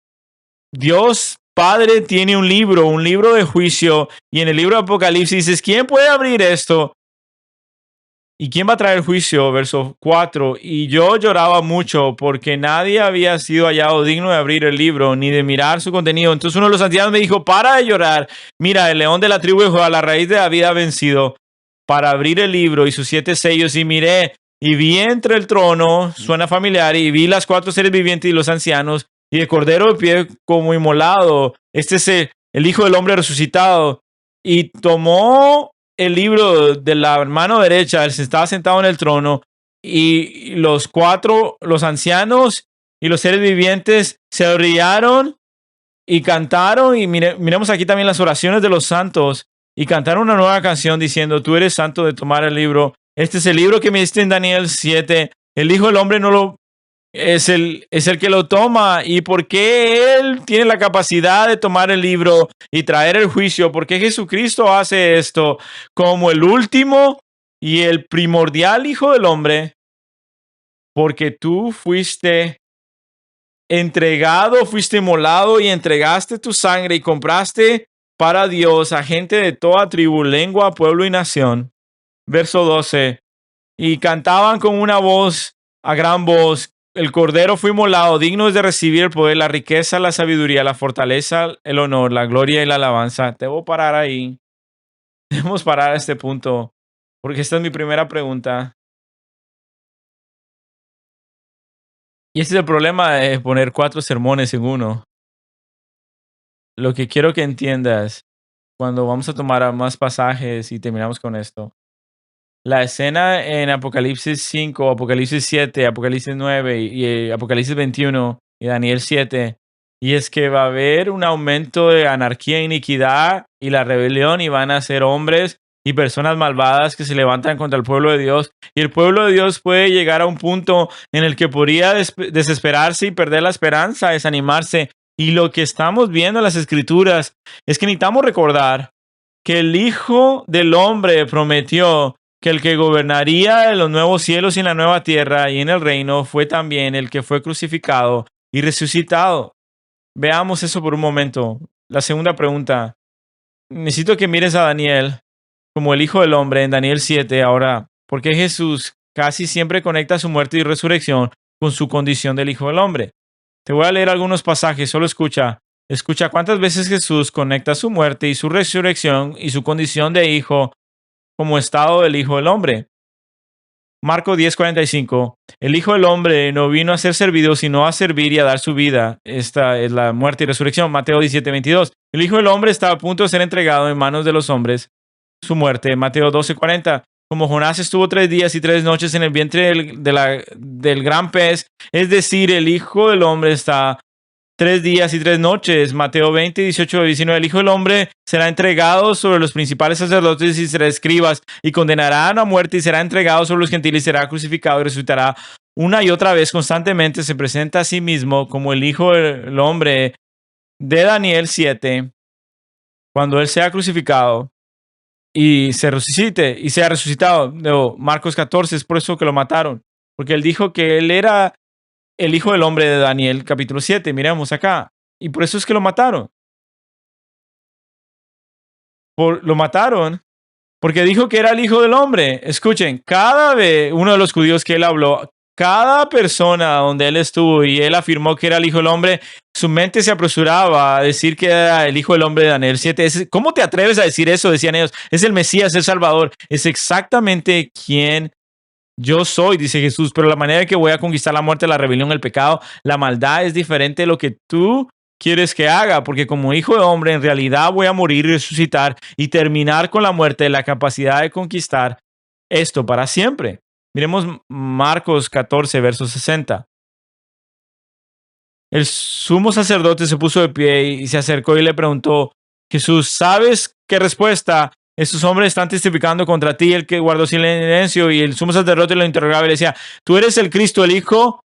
Dios Padre tiene un libro de juicio, y en el libro de Apocalipsis dices, ¿quién puede abrir esto? ¿Y quién va a traer el juicio? Verso 4. Y yo lloraba mucho porque nadie había sido hallado digno de abrir el libro ni de mirar su contenido. Entonces uno de los ancianos me dijo, para de llorar. Mira, el león de la tribu de Judá, la raíz de David, ha vencido para abrir el libro y sus 7 sellos. Y miré y vi entre el trono, suena familiar, y vi las 4 seres vivientes y los ancianos y el cordero de pie como inmolado. Este es el Hijo del Hombre resucitado. Y tomó el libro de la mano derecha, él se estaba sentado en el trono, y los 4, los ancianos y los seres vivientes se arrodillaron y cantaron, y miremos aquí también las oraciones de los santos, y cantaron una nueva canción diciendo, tú eres santo de tomar el libro. Este es el libro que me diste en Daniel 7. El Hijo del Hombre no lo es el que lo toma. ¿Y por qué él tiene la capacidad de tomar el libro y traer el juicio? ¿Por qué Jesucristo hace esto como el último y el primordial Hijo del Hombre? Porque tú fuiste entregado, fuiste molado y entregaste tu sangre y compraste para Dios a gente de toda tribu, lengua, pueblo y nación. Verso 12. Y cantaban con una voz, a gran voz, el Cordero fue inmolado, digno es de recibir el poder, la riqueza, la sabiduría, la fortaleza, el honor, la gloria y la alabanza. Debo parar ahí. Debemos parar a este punto, porque esta es mi primera pregunta. Y este es el problema de poner 4 sermones en uno. Lo que quiero que entiendas, cuando vamos a tomar más pasajes y terminamos con esto, la escena en Apocalipsis 5, Apocalipsis 7, Apocalipsis 9 y Apocalipsis 21 y Daniel 7, y es que va a haber un aumento de anarquía e iniquidad y la rebelión, y van a ser hombres y personas malvadas que se levantan contra el pueblo de Dios, y el pueblo de Dios puede llegar a un punto en el que podría desesperarse y perder la esperanza, desanimarse. Y lo que estamos viendo en las escrituras es que necesitamos recordar que el Hijo del Hombre prometió que el que gobernaría en los nuevos cielos y en la nueva tierra y en el reino fue también el que fue crucificado y resucitado. Veamos eso por un momento. La segunda pregunta. Necesito que mires a Daniel como el Hijo del Hombre en Daniel 7. Ahora, ¿por qué Jesús casi siempre conecta su muerte y resurrección con su condición del Hijo del Hombre? Te voy a leer algunos pasajes, solo escucha. Escucha cuántas veces Jesús conecta su muerte y su resurrección y su condición de hijo como estado del Hijo del Hombre. Marcos 10:45. El Hijo del Hombre no vino a ser servido, sino a servir y a dar su vida. Esta es la muerte y resurrección. Mateo 17:22. El Hijo del Hombre está a punto de ser entregado en manos de los hombres. Su muerte. Mateo 12:40. Como Jonás estuvo 3 días y 3 noches en el vientre del gran pez, es decir, el Hijo del Hombre está 3 días y 3 noches. Mateo 20:18-19. El Hijo del Hombre será entregado sobre los principales sacerdotes y será escribas, y condenarán a muerte, y será entregado sobre los gentiles, y será crucificado y resucitará una y otra vez. Constantemente se presenta a sí mismo como el Hijo del Hombre de Daniel 7, cuando él sea crucificado y se resucite y sea resucitado. No, Marcos 14, es por eso que lo mataron, porque él dijo que él era el Hijo del Hombre de Daniel, capítulo 7. Miremos acá. Y por eso es que lo mataron. Lo mataron porque dijo que era el Hijo del Hombre. Escuchen, cada vez, uno de los judíos que él habló, cada persona donde él estuvo y él afirmó que era el Hijo del Hombre, su mente se apresuraba a decir que era el Hijo del Hombre de Daniel 7. ¿Cómo te atreves a decir eso? Decían ellos. Es el Mesías, el Salvador. Es exactamente quien yo soy, dice Jesús, pero la manera en que voy a conquistar la muerte, la rebelión, el pecado, la maldad es diferente de lo que tú quieres que haga, porque como hijo de hombre en realidad voy a morir y resucitar y terminar con la muerte, la capacidad de conquistar esto para siempre. Miremos Marcos 14, verso 60. El sumo sacerdote se puso de pie y se acercó y le preguntó, Jesús, ¿sabes qué respuesta? Estos hombres están testificando contra ti. El que guardó silencio, y el sumo sacerdote lo interrogaba y le decía, tú eres el Cristo, el Hijo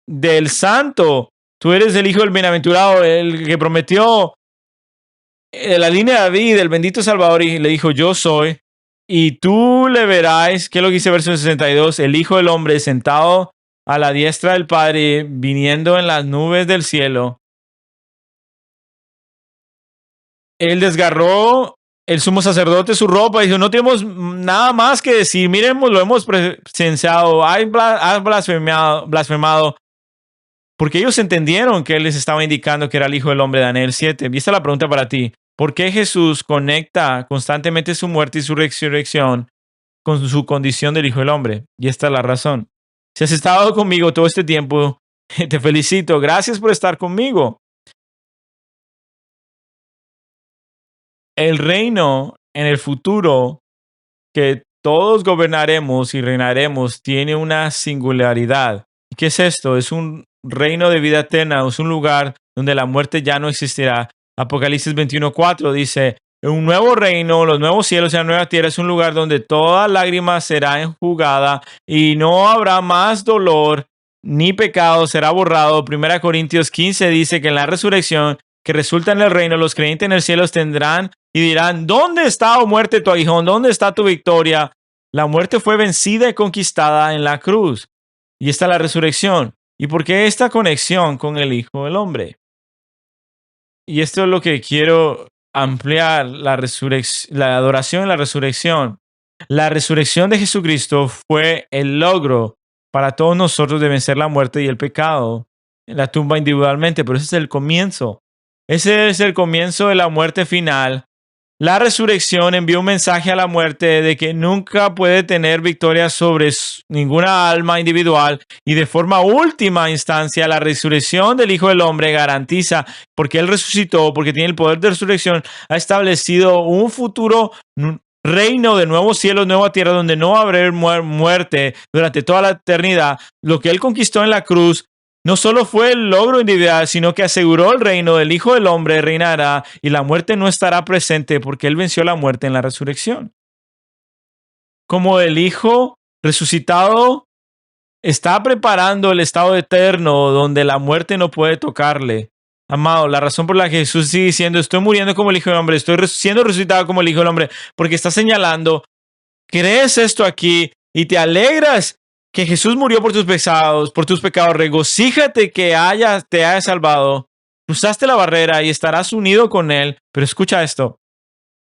del Santo. Tú eres el Hijo del Bienaventurado, el que prometió la línea de David, el bendito Salvador. Y le dijo, yo soy. Y tú le verás, ¿qué es lo que dice verso 62? El Hijo del Hombre sentado a la diestra del Padre, viniendo en las nubes del cielo. Él desgarró el sumo sacerdote su ropa y dijo, no tenemos nada más que decir, miremos, lo hemos presenciado, has blasfemado, porque ellos entendieron que él les estaba indicando que era el Hijo del Hombre, Daniel 7. Y esta es la pregunta para ti. ¿Por qué Jesús conecta constantemente su muerte y su resurrección con su condición del Hijo del Hombre? Y esta es la razón. Si has estado conmigo todo este tiempo, te felicito. Gracias por estar conmigo. El reino en el futuro que todos gobernaremos y reinaremos tiene una singularidad. ¿Qué es esto? Es un reino de vida eterna, es un lugar donde la muerte ya no existirá. Apocalipsis 21:4 dice, un nuevo reino, los nuevos cielos y la nueva tierra es un lugar donde toda lágrima será enjugada y no habrá más dolor ni pecado, será borrado. 1 Corintios 15 dice que en la resurrección que resulta en el reino, los creyentes en el cielo tendrán y dirán, ¿dónde está, oh muerte, tu aguijón? ¿Dónde está tu victoria? La muerte fue vencida y conquistada en la cruz. Y está la resurrección. ¿Y por qué esta conexión con el Hijo del Hombre? Y esto es lo que quiero ampliar, la adoración y la resurrección. La resurrección de Jesucristo fue el logro para todos nosotros de vencer la muerte y el pecado en la tumba individualmente, pero ese es el comienzo. Ese es el comienzo de la muerte final. La resurrección envió un mensaje a la muerte de que nunca puede tener victoria sobre ninguna alma individual y de forma última instancia la resurrección del Hijo del Hombre garantiza, porque Él resucitó, porque tiene el poder de resurrección, ha establecido un futuro reino de nuevos cielos, nueva tierra, donde no va a haber muerte durante toda la eternidad. Lo que Él conquistó en la cruz no solo fue el logro individual, sino que aseguró el reino del Hijo del Hombre reinará y la muerte no estará presente porque Él venció la muerte en la resurrección. Como el Hijo resucitado está preparando el estado eterno donde la muerte no puede tocarle. Amado, la razón por la que Jesús sigue diciendo, estoy muriendo como el Hijo del Hombre, estoy siendo resucitado como el Hijo del Hombre, porque está señalando, crees esto aquí y te alegras que Jesús murió por tus pecados, regocíjate que te haya salvado, cruzaste la barrera y estarás unido con Él, pero escucha esto,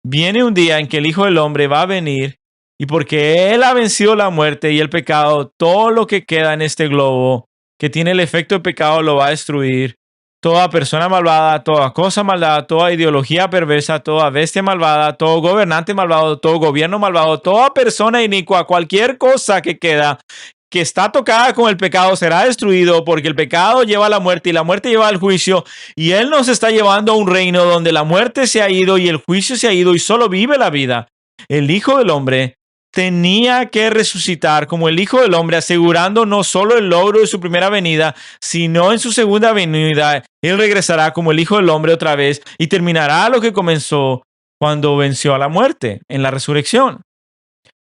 viene un día en que el Hijo del Hombre va a venir y porque Él ha vencido la muerte y el pecado, todo lo que queda en este globo que tiene el efecto de pecado lo va a destruir. Toda persona malvada, toda cosa malvada, toda ideología perversa, toda bestia malvada, todo gobernante malvado, todo gobierno malvado, toda persona inicua, cualquier cosa que queda, que está tocada con el pecado será destruido porque el pecado lleva a la muerte y la muerte lleva al juicio y Él nos está llevando a un reino donde la muerte se ha ido y el juicio se ha ido y solo vive la vida. El Hijo del Hombre tenía que resucitar como el Hijo del Hombre, asegurando no solo el logro de su primera venida, sino en su segunda venida. Él regresará como el Hijo del Hombre otra vez y terminará lo que comenzó cuando venció a la muerte en la resurrección.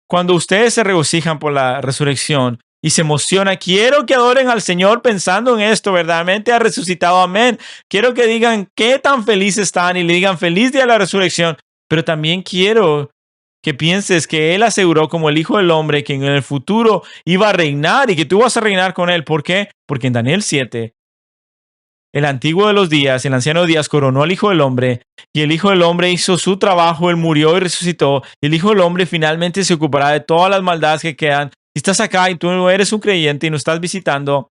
Cuando ustedes se regocijan por la resurrección y se emocionan, quiero que adoren al Señor pensando en esto, verdaderamente ha resucitado, amén. Quiero que digan qué tan felices están y le digan feliz día de la resurrección, pero también quiero que pienses que Él aseguró como el Hijo del Hombre que en el futuro iba a reinar y que tú vas a reinar con Él. ¿Por qué? Porque en Daniel 7, el antiguo de los días, el anciano de días, coronó al Hijo del Hombre y el Hijo del Hombre hizo su trabajo, Él murió y resucitó. Y el Hijo del Hombre finalmente se ocupará de todas las maldades que quedan. Si estás acá y tú no eres un creyente y no estás visitando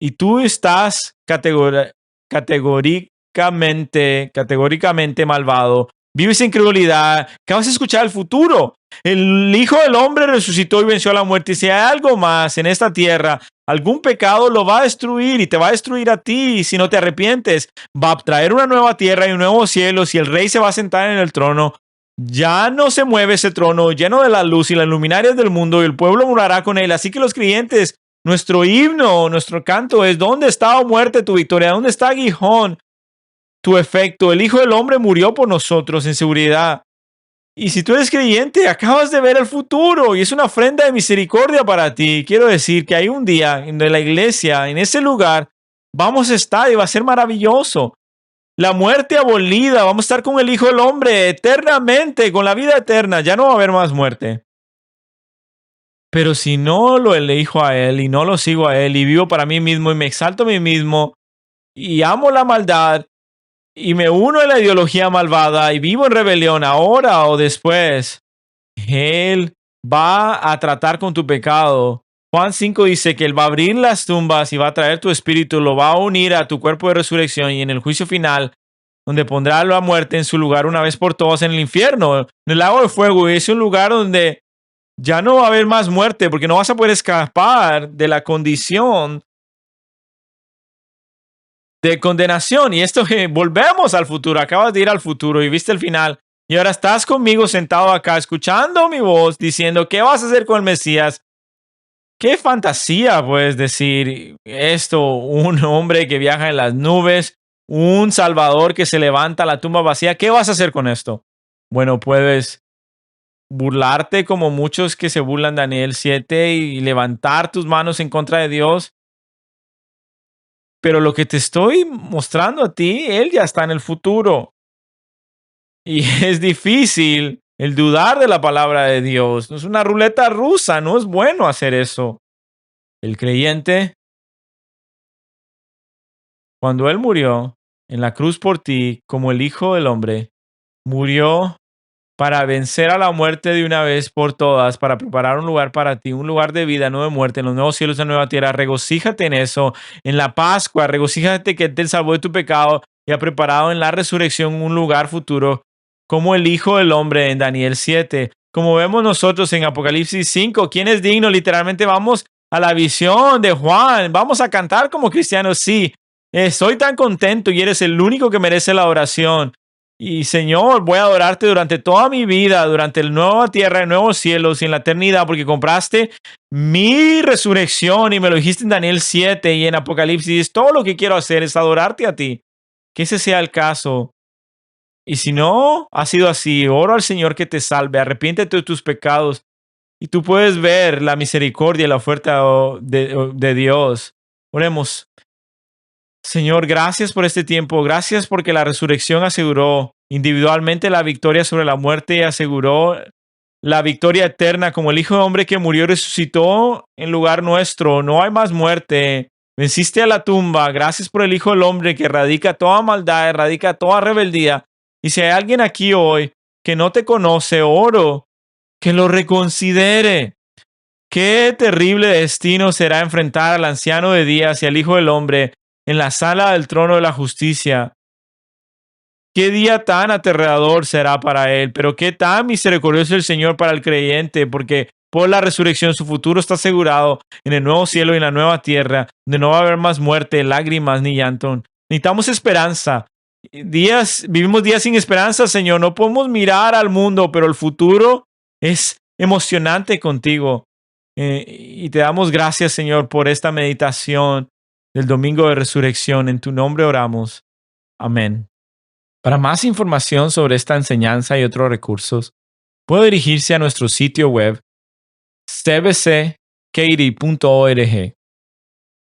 y tú estás categóricamente malvado, vives en incredulidad, ¿qué vas a escuchar el futuro? El Hijo del Hombre resucitó y venció a la muerte. Y si hay algo más en esta tierra, algún pecado lo va a destruir y te va a destruir a ti. Y si no te arrepientes, va a traer una nueva tierra y un nuevo cielo. Si el rey se va a sentar en el trono, ya no se mueve ese trono lleno de la luz y las luminarias del mundo y el pueblo morará con él. Así que los creyentes, nuestro himno, nuestro canto es, ¿dónde está, oh muerte, tu victoria? ¿Dónde está, aguijón, tu efecto? El Hijo del Hombre murió por nosotros en seguridad. Y si tú eres creyente, acabas de ver el futuro y es una ofrenda de misericordia para ti. Quiero decir que hay un día en la iglesia, en ese lugar, vamos a estar y va a ser maravilloso. La muerte abolida, vamos a estar con el Hijo del Hombre eternamente, con la vida eterna. Ya no va a haber más muerte. Pero si no lo elijo a Él y no lo sigo a Él y vivo para mí mismo y me exalto a mí mismo y amo la maldad y me uno a la ideología malvada y vivo en rebelión ahora o después, Él va a tratar con tu pecado. Juan 5 dice que Él va a abrir las tumbas y va a traer tu espíritu, lo va a unir a tu cuerpo de resurrección y en el juicio final, donde pondrá la muerte en su lugar una vez por todas en el infierno, en el lago de fuego. Y es un lugar donde ya no va a haber más muerte porque no vas a poder escapar de la condición de condenación. Y esto que volvemos al futuro, acabas de ir al futuro y viste el final. Y ahora estás conmigo sentado acá, escuchando mi voz, diciendo, ¿qué vas a hacer con el Mesías? Qué fantasía, puedes decir esto, un hombre que viaja en las nubes, un Salvador que se levanta a la tumba vacía. ¿Qué vas a hacer con esto? Bueno, puedes burlarte como muchos que se burlan de Daniel 7 y levantar tus manos en contra de Dios. Pero lo que te estoy mostrando a ti, Él ya está en el futuro. Y es difícil el dudar de la palabra de Dios. No es una ruleta rusa, no es bueno hacer eso. El creyente, cuando Él murió en la cruz por ti, como el Hijo del Hombre, murió para vencer a la muerte de una vez por todas, para preparar un lugar para ti, un lugar de vida, no de muerte, en los nuevos cielos y la nueva tierra. Regocíjate en eso, en la Pascua, regocíjate que te salvó de tu pecado y ha preparado en la resurrección un lugar futuro, como el Hijo del Hombre en Daniel 7. Como vemos nosotros en Apocalipsis 5, ¿quién es digno? Literalmente vamos a la visión de Juan, vamos a cantar como cristianos, sí. Estoy tan contento y eres el único que merece la oración. Y Señor, voy a adorarte durante toda mi vida, durante la nueva tierra, el nuevos cielos y en la eternidad, porque compraste mi resurrección y me lo dijiste en Daniel 7 y en Apocalipsis. Todo lo que quiero hacer es adorarte a ti. Que ese sea el caso. Y si no ha sido así, oro al Señor que te salve, arrepiéntete de tus pecados y tú puedes ver la misericordia y la oferta de Dios. Oremos. Señor, gracias por este tiempo. Gracias porque la resurrección aseguró individualmente la victoria sobre la muerte y aseguró la victoria eterna como el Hijo de Hombre que murió y resucitó en lugar nuestro. No hay más muerte. Venciste a la tumba. Gracias por el Hijo del Hombre que erradica toda maldad, erradica toda rebeldía. Y si hay alguien aquí hoy que no te conoce, oro que lo reconsidere. Qué terrible destino será enfrentar al anciano de días y al Hijo del Hombre en la sala del trono de la justicia. Qué día tan aterrador será para él, pero qué tan misericordioso el Señor para el creyente, porque por la resurrección su futuro está asegurado en el nuevo cielo y en la nueva tierra, donde no va a haber más muerte, lágrimas ni llanto. Necesitamos esperanza. Vivimos días sin esperanza, Señor. No podemos mirar al mundo, pero el futuro es emocionante contigo. Y te damos gracias, Señor, por esta meditación del domingo de resurrección. En tu nombre oramos. Amén. Para más información sobre esta enseñanza y otros recursos, puede dirigirse a nuestro sitio web cbckaty.org.